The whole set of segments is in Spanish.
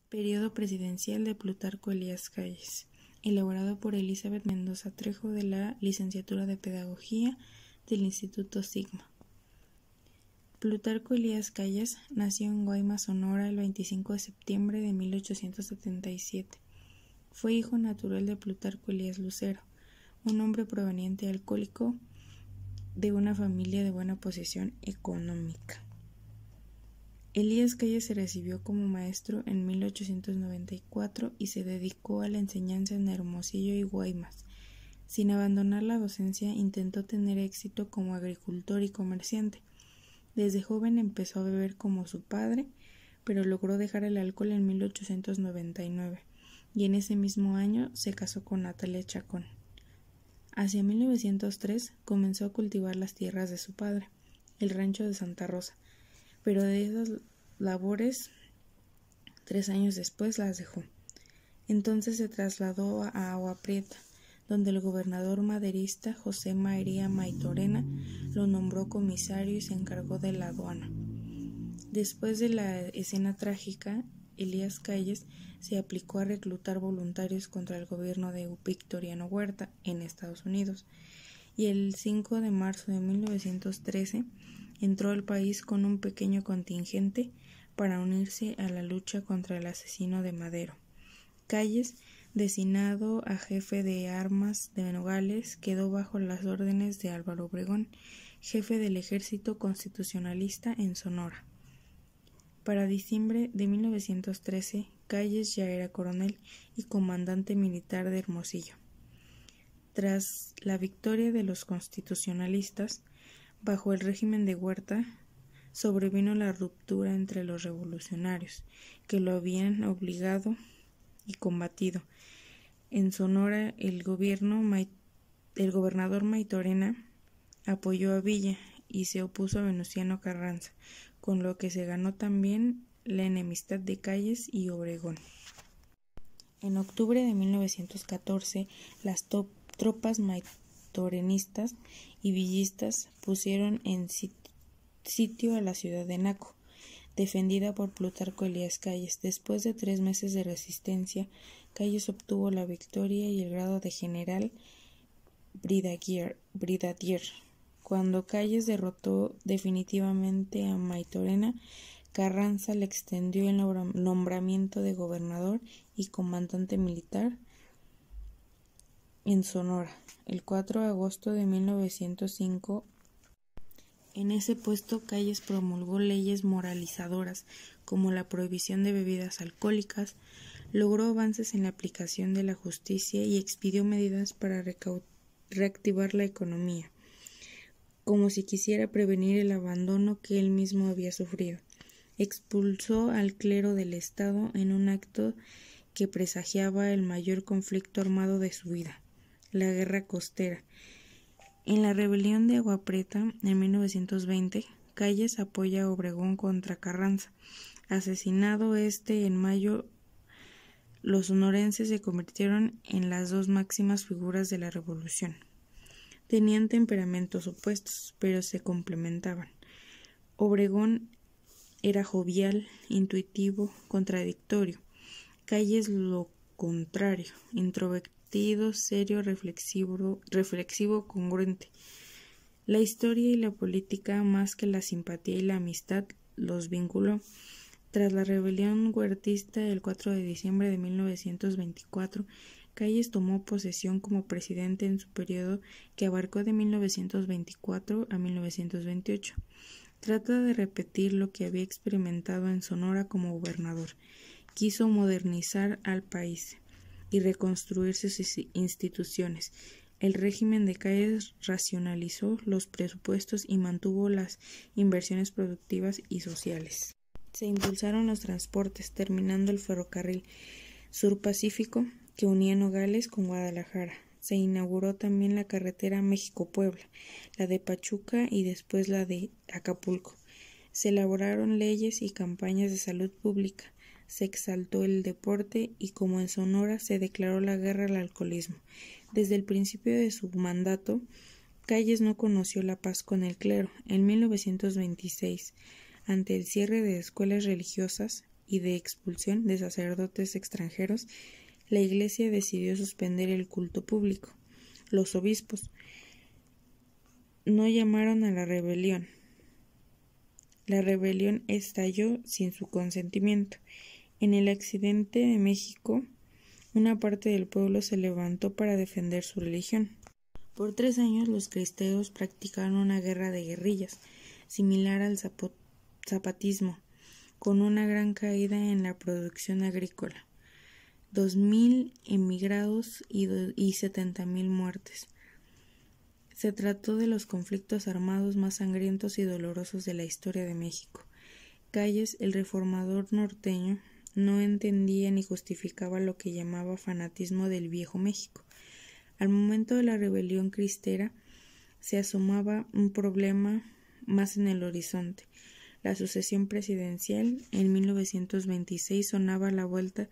Periodo presidencial de Plutarco Elías Calles, elaborado por Elizabeth Mendoza Trejo de la Licenciatura de Pedagogía del Instituto Sigma. Plutarco Elías Calles nació en Guaymas, Sonora, el 25 de septiembre de 1877. Fue hijo natural de Plutarco Elías Lucero, un hombre proveniente alcohólico de una familia de buena posición económica. Elías Calles se recibió como maestro en 1894 y se dedicó a la enseñanza en Hermosillo y Guaymas. Sin abandonar la docencia, intentó tener éxito como agricultor y comerciante. Desde joven empezó a beber como su padre, pero logró dejar el alcohol en 1899 y en ese mismo año se casó con Natalia Chacón. Hacia 1903 comenzó a cultivar las tierras de su padre, el rancho de Santa Rosa, pero de esas labores 3 años después las dejó. Entonces se trasladó a Agua Prieta, donde el gobernador maderista José María Maytorena lo nombró comisario y se encargó de la aduana. Después de la escena trágica, Elías Calles se aplicó a reclutar voluntarios contra el gobierno de Victoriano Huerta en Estados Unidos, y el 5 de marzo de 1913 entró al país con un pequeño contingente para unirse a la lucha contra el asesino de Madero. Calles, designado a jefe de armas de Nogales, quedó bajo las órdenes de Álvaro Obregón, jefe del ejército constitucionalista en Sonora. Para diciembre de 1913, Calles ya era coronel y comandante militar de Hermosillo. Tras la victoria de los constitucionalistas, bajo el régimen de Huerta, sobrevino la ruptura entre los revolucionarios, que lo habían obligado y combatido. En Sonora, el gobernador Maytorena apoyó a Villa y se opuso a Venustiano Carranza, con lo que se ganó también la enemistad de Calles y Obregón. En octubre de 1914, las tropas maytorenistas y villistas pusieron en sitio a la ciudad de Naco, defendida por Plutarco Elías Calles. Después de 3 meses de resistencia, Calles obtuvo la victoria y el grado de general brigadier. Cuando Calles derrotó definitivamente a Maytorena, Carranza le extendió el nombramiento de gobernador y comandante militar en Sonora el 4 de agosto de 1905. En ese puesto, Calles promulgó leyes moralizadoras como la prohibición de bebidas alcohólicas, logró avances en la aplicación de la justicia y expidió medidas para reactivar la economía, como si quisiera prevenir el abandono que él mismo había sufrido. Expulsó al clero del Estado en un acto que presagiaba el mayor conflicto armado de su vida, la Guerra Costera. En la rebelión de Agua Prieta, en 1920, Calles apoya a Obregón contra Carranza. Asesinado en mayo, los sonorenses se convirtieron en las 2 máximas figuras de la revolución. Tenían temperamentos opuestos, pero se complementaban. Obregón era jovial, intuitivo, contradictorio. Calles lo contrario, introvertido, serio, reflexivo, congruente. La historia y la política, más que la simpatía y la amistad, los vinculó. Tras la rebelión huertista del 4 de diciembre de 1924, Calles tomó posesión como presidente en su periodo que abarcó de 1924 a 1928. Trata de repetir lo que había experimentado en Sonora como gobernador. Quiso modernizar al país y reconstruir sus instituciones. El régimen de Calles racionalizó los presupuestos y mantuvo las inversiones productivas y sociales. Se impulsaron los transportes, terminando el ferrocarril Sur-Pacífico que unía Nogales con Guadalajara. Se inauguró también la carretera México-Puebla, la de Pachuca y después la de Acapulco. Se elaboraron leyes y campañas de salud pública. Se exaltó el deporte y, como en Sonora, se declaró la guerra al alcoholismo. Desde el principio de su mandato, Calles no conoció la paz con el clero. En 1926, ante el cierre de escuelas religiosas, y de expulsión de sacerdotes extranjeros, la Iglesia decidió suspender el culto público. Los obispos no llamaron a la rebelión. La rebelión estalló sin su consentimiento. En el occidente de México, una parte del pueblo se levantó para defender su religión. Por 3 años los cristeros practicaron una guerra de guerrillas, similar al zapatismo, con una gran caída en la producción agrícola, 2.000 emigrados y 70.000 muertes. Se trató de los conflictos armados más sangrientos y dolorosos de la historia de México. Calles, el reformador norteño, no entendía ni justificaba lo que llamaba fanatismo del Viejo México. Al momento de la rebelión cristera se asomaba un problema más en el horizonte. La sucesión presidencial en 1926 sonaba a la vuelta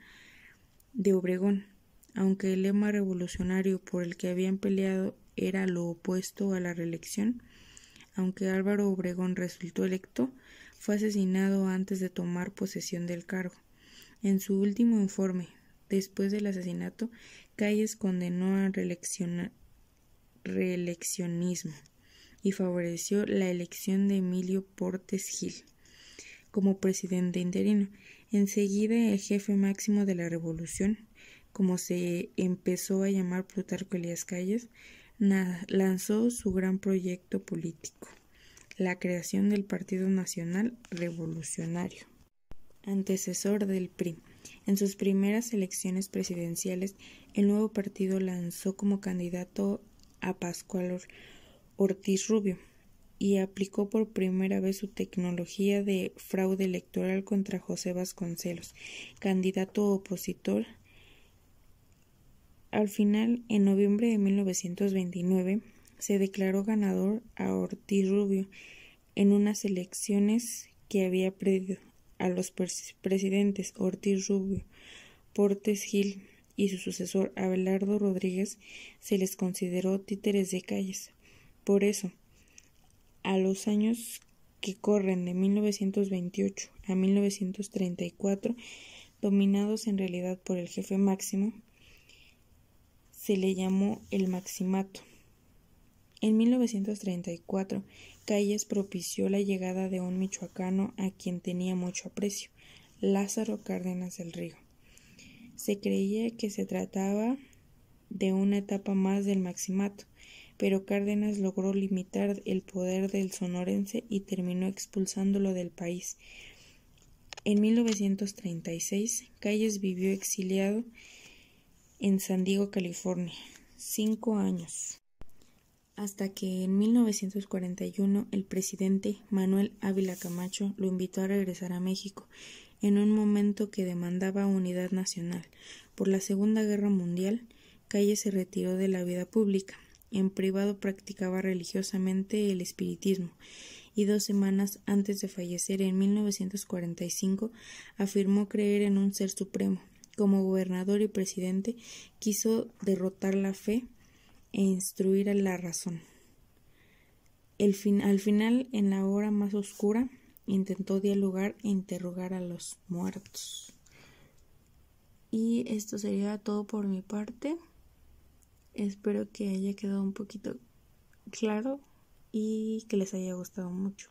de Obregón. Aunque el lema revolucionario por el que habían peleado era lo opuesto a la reelección, aunque Álvaro Obregón resultó electo, fue asesinado antes de tomar posesión del cargo. En su último informe, después del asesinato, Calles condenó al reeleccionismo y favoreció la elección de Emilio Portes Gil como presidente interino. Enseguida, el jefe máximo de la revolución, como se empezó a llamar Plutarco Elías Calles, lanzó su gran proyecto político, la creación del Partido Nacional Revolucionario, antecesor del PRI. En sus primeras elecciones presidenciales, el nuevo partido lanzó como candidato a Pascual Ortiz Rubio y aplicó por primera vez su tecnología de fraude electoral contra José Vasconcelos, candidato opositor. Al final, en noviembre de 1929, se declaró ganador a Ortiz Rubio en unas elecciones que había perdido. A los presidentes Ortiz Rubio, Portes Gil y su sucesor Abelardo Rodríguez se les consideró títeres de Calles. Por eso, a los años que corren de 1928 a 1934, dominados en realidad por el jefe máximo, se le llamó el Maximato. En 1934, Calles propició la llegada de un michoacano a quien tenía mucho aprecio, Lázaro Cárdenas del Río. Se creía que se trataba de una etapa más del Maximato, pero Cárdenas logró limitar el poder del sonorense y terminó expulsándolo del país. En 1936, Calles vivió exiliado en San Diego, California, 5 años, hasta que en 1941 el presidente Manuel Ávila Camacho lo invitó a regresar a México en un momento que demandaba unidad nacional. Por la Segunda Guerra Mundial, Calles se retiró de la vida pública. En privado practicaba religiosamente el espiritismo y 2 semanas antes de fallecer en 1945 afirmó creer en un ser supremo. Como gobernador y presidente quiso derrotar la fe e instruir a la razón. Al final, en la hora más oscura, intentó dialogar e interrogar a los muertos. Y esto sería todo por mi parte. Espero que haya quedado un poquito claro y que les haya gustado mucho.